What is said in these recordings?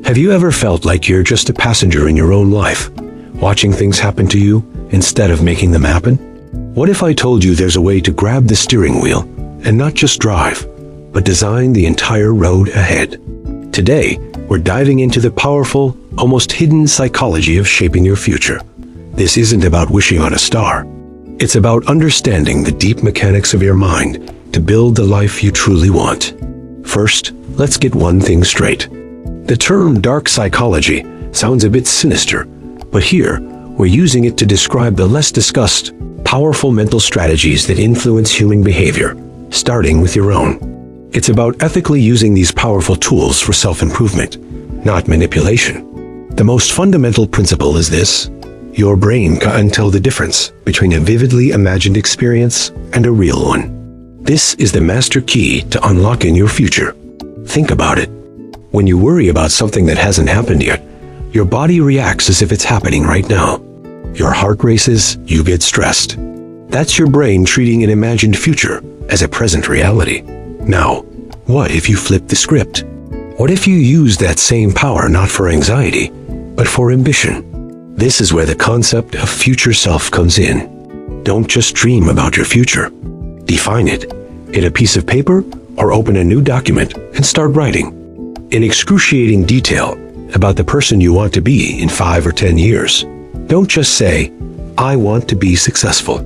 Have you ever felt like you're just a passenger in your own life, watching things happen to you instead of making them happen? What if I told you there's a way to grab the steering wheel and not just drive, but design the entire road ahead? Today, we're diving into the powerful, almost hidden psychology of shaping your future. This isn't about wishing on a star. It's about understanding the deep mechanics of your mind to build the life you truly want. First, let's get one thing straight. The term dark psychology sounds a bit sinister, but here, we're using it to describe the less discussed, powerful mental strategies that influence human behavior, starting with your own. It's about ethically using these powerful tools for self-improvement, not manipulation. The most fundamental principle is this: your brain can't tell the difference between a vividly imagined experience and a real one. This is the master key to unlocking your future. Think about it. When you worry about something that hasn't happened yet, your body reacts as if it's happening right now. Your heart races, you get stressed. That's your brain treating an imagined future as a present reality. Now, what if you flip the script? What if you use that same power not for anxiety, but for ambition? This is where the concept of future self comes in. Don't just dream about your future. Define it. Get a piece of paper or open a new document and start writing in excruciating detail about the person you want to be in 5 or 10 years. Don't just say, "I want to be successful."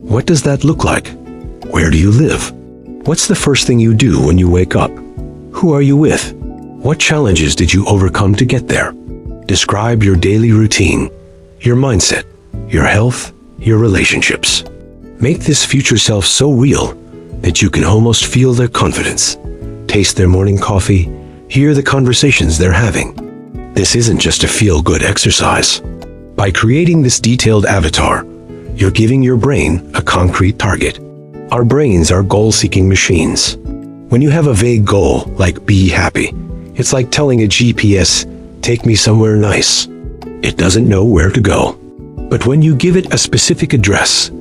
What does that look like? Where do you live? What's the first thing you do when you wake up? Who are you with? What challenges did you overcome to get there? Describe your daily routine, your mindset, your health, your relationships. Make this future self so real that you can almost feel their confidence, taste their morning coffee, hear the conversations they're having. This isn't just a feel-good exercise. By creating this detailed avatar, you're giving your brain a concrete target. Our brains are goal-seeking machines. When you have a vague goal, like be happy, it's like telling a GPS, take me somewhere nice. It doesn't know where to go. But when you give it a specific address,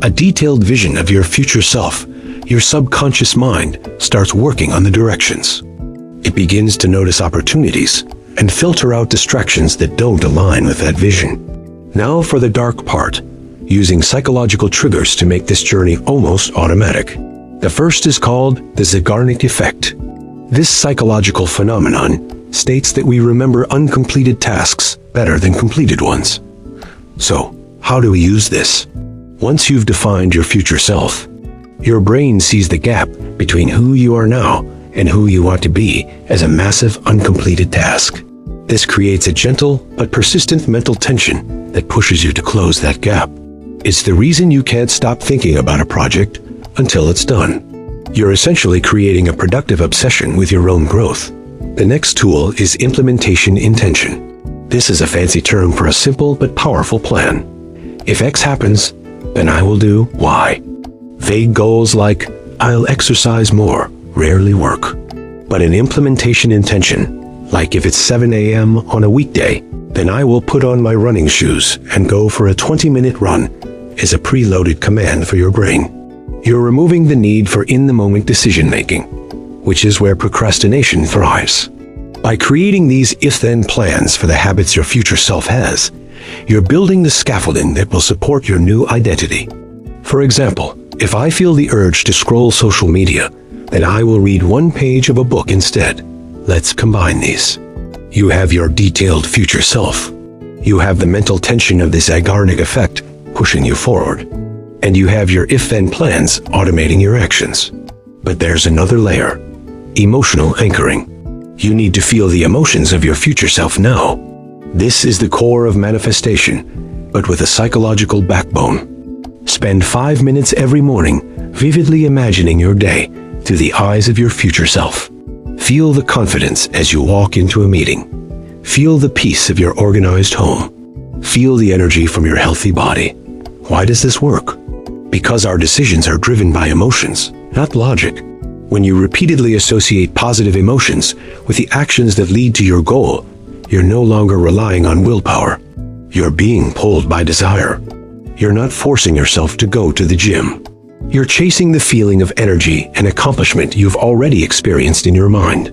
a detailed vision of your future self, your subconscious mind starts working on the directions. It begins to notice opportunities and filter out distractions that don't align with that vision. Now for the dark part, using psychological triggers to make this journey almost automatic. The first is called the Zeigarnik effect. This psychological phenomenon states that we remember uncompleted tasks better than completed ones. So, how do we use this? Once you've defined your future self, your brain sees the gap between who you are now and who you want to be as a massive uncompleted task. This creates a gentle but persistent mental tension that pushes you to close that gap. It's the reason you can't stop thinking about a project until it's done. You're essentially creating a productive obsession with your own growth. The next tool is implementation intention. This is a fancy term for a simple but powerful plan. If X happens, then I will do Y. Vague goals like, I'll exercise more, rarely work. But an implementation intention, like if it's 7 a.m. on a weekday, then I will put on my running shoes and go for a 20-minute run, is a preloaded command for your brain. You're removing the need for in-the-moment decision-making, which is where procrastination thrives. By creating these if-then plans for the habits your future self has, you're building the scaffolding that will support your new identity. For example, if I feel the urge to scroll social media, then I will read one page of a book instead. Let's combine these. You have your detailed future self. You have the mental tension of the Zeigarnik effect pushing you forward. And you have your if-then plans automating your actions. But there's another layer: emotional anchoring. You need to feel the emotions of your future self now. This is the core of manifestation, but with a psychological backbone. Spend 5 minutes every morning vividly imagining your day through the eyes of your future self. Feel the confidence as you walk into a meeting. Feel the peace of your organized home. Feel the energy from your healthy body. Why does this work? Because our decisions are driven by emotions, not logic. When you repeatedly associate positive emotions with the actions that lead to your goal, you're no longer relying on willpower. You're being pulled by desire. You're not forcing yourself to go to the gym. You're chasing the feeling of energy and accomplishment you've already experienced in your mind.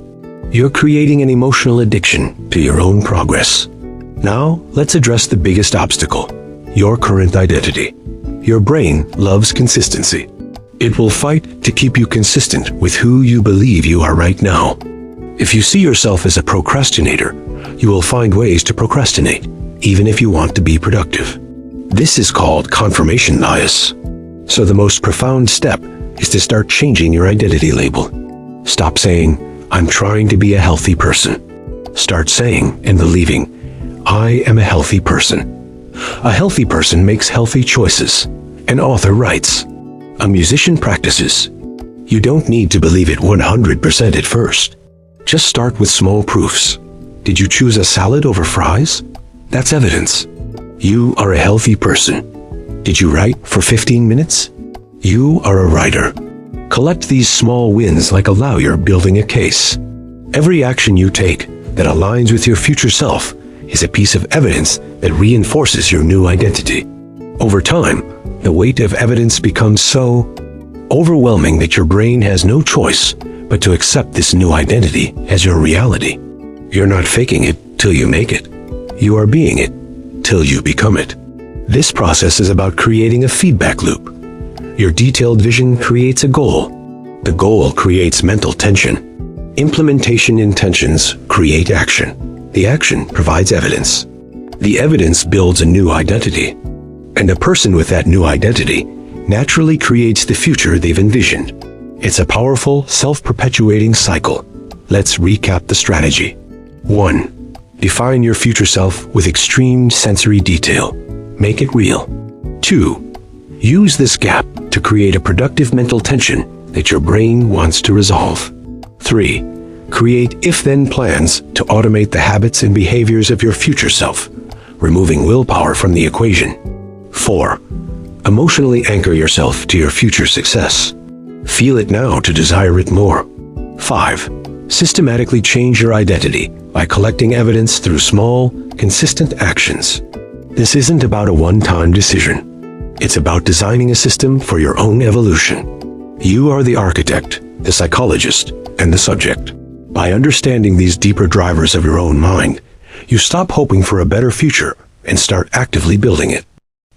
You're creating an emotional addiction to your own progress. Now, let's address the biggest obstacle, your current identity. Your brain loves consistency. It will fight to keep you consistent with who you believe you are right now. If you see yourself as a procrastinator, you will find ways to procrastinate, even if you want to be productive. This is called confirmation bias. So the most profound step is to start changing your identity label. Stop saying, "I'm trying to be a healthy person." Start saying and believing, "I am a healthy person." A healthy person makes healthy choices. An author writes. A musician practices. You don't need to believe it 100% at first. Just start with small proofs. Did you choose a salad over fries? That's evidence. You are a healthy person. Did you write for 15 minutes? You are a writer. Collect these small wins like a lawyer building a case. Every action you take that aligns with your future self is a piece of evidence that reinforces your new identity. Over time, the weight of evidence becomes so overwhelming that your brain has no choice but to accept this new identity as your reality. You're not faking it till you make it. You are being it till you become it. This process is about creating a feedback loop. Your detailed vision creates a goal. The goal creates mental tension. Implementation intentions create action. The action provides evidence. The evidence builds a new identity. And a person with that new identity naturally creates the future they've envisioned. It's a powerful, self-perpetuating cycle. Let's recap the strategy. 1. Define your future self with extreme sensory detail. Make it real. 2. Use this gap to create a productive mental tension that your brain wants to resolve. 3. Create if-then plans to automate the habits and behaviors of your future self, removing willpower from the equation. 4. Emotionally anchor yourself to your future success. Feel it now to desire it more. 5. Systematically change your identity by collecting evidence through small, consistent actions. This isn't about a one-time decision. It's about designing a system for your own evolution. You are the architect, the psychologist, and the subject. By understanding these deeper drivers of your own mind, you stop hoping for a better future and start actively building it.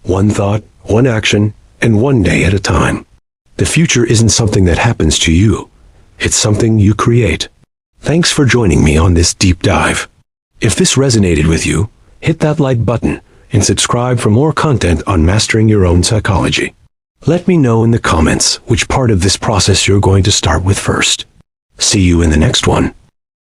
One thought, one action, and one day at a time. The future isn't something that happens to you. It's something you create. Thanks for joining me on this deep dive. If this resonated with you, hit that like button and subscribe for more content on mastering your own psychology. Let me know in the comments which part of this process you're going to start with first. See you in the next one.